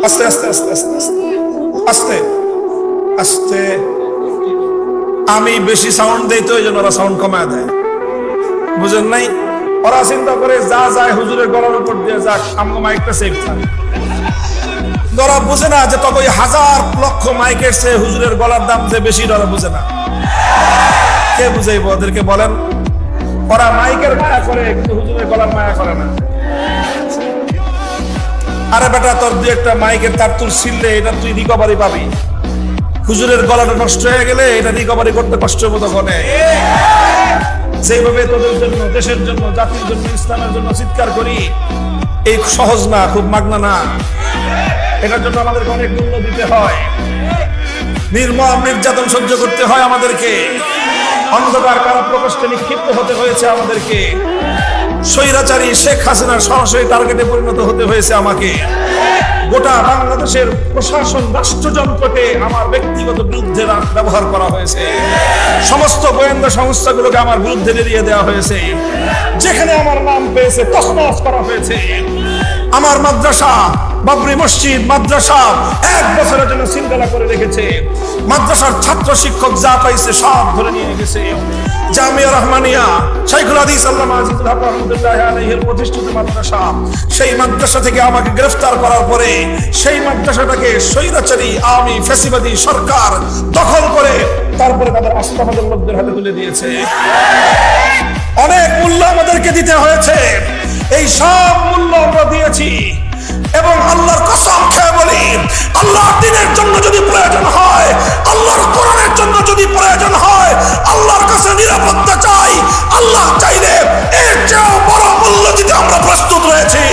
আস্তে আস্তে আস্তে আস্তে আস্তে আস্তে। আমি বেশি সাউন্ড দেই তো এই জন্য ওরা সাউন্ড কমায় দেয়, বুঝেন নাই? ওরা চিন্তা করে যা যায় হুজুরের গলার উপর দিয়ে যাক, আমার মাইকটা সেফ থাকে। ওরা বুঝে না যে তত হাজার লক্ষ মাইকের চেয়ে হুজুরের গলার দাম যে বেশি, ওরা বুঝে না। কে বুঝাইবো ওদেরকে বলেন? ওরা মাইকের মায়া করে কিন্তু হুজুরের গলার মায়া করে না। আরে বেটা, তোর দুই একটা মাইকের তার তুল ছিললে এটা তুই রিকভারি পাবি, হুজুরের গলাটা নষ্ট হয়ে গেলে এটা রিকভারি করতে কষ্ট মতো করে। যেভাবে তোদের জন্য, দেশের জন্য, জাতির জন্য, ইসলামের জন্য চিৎকার করি, এই সহজ না, খুব মাগনা না। এটার জন্য আমাদেরকে অনেক মূল্য দিতে হয়, নির্মম নির্যাতন সহ্য করতে হয় আমাদেরকে, অন্ধকার কারা প্রকোষ্ঠে নিক্ষিপ্ত হতে হয়েছে আমাদেরকে, স্বৈরাচারী শেখ হাসিনার সরাসরি টার্গেটে পরিণত হতে হয়েছে আমাকে। গোটা বাংলাদেশের প্রশাসন, রাষ্ট্রযন্ত্রকে আমার ব্যক্তিগত বিরুদ্ধে ব্যবহার করা হয়েছে, সমস্ত গোয়েন্দা সংস্থাগুলোকে আমার বিরুদ্ধে বেরিয়ে দেওয়া হয়েছে, যেখানে আমার নাম পেয়েছে তছনছ করা হয়েছে। আমার মাদ্রাসা, বাবরি মসজিদ মাদ্রাসা 1 বছরের জন্য সিলগালা করে রেখেছে, মাদ্রাসার ছাত্র শিক্ষক যা পাইছে সব ধরে নিয়ে গেছে। জামিয়া রহমানিয়া শাইখুল হাদিস আল্লামা আজিজুল হক রাহমাতুল্লাহি আলাইহির প্রতিষ্ঠিত মাদ্রাসা, সেই মাদ্রাসা থেকে আমাকে গ্রেফতার করার পরে সেই মাদ্রাসাটাকে স্বৈরাচারী আওয়ামী ফ্যাসিবাদী সরকার দখল করে তারপরে তাদের আস্থাভাজন লোকদের হাতে তুলে দিয়েছে। অনেক মূল্য আমাদেরকে দিতে হয়েছে, এই সব মূল্য আমরা দিয়েছি। এবং আল্লাহর কসম খেয়ে বলি, আল্লাহর দ্বীনের জন্য যদি প্রয়োজন হয়, আল্লাহর কোরআনের জন্য যদি প্রয়োজন হয়, আল্লাহর কাছে নিরাপত্তা চাই, আল্লাহ চাইলে এর চেয়েও বড় মূল্য দিতে আমরা প্রস্তুত রয়েছি।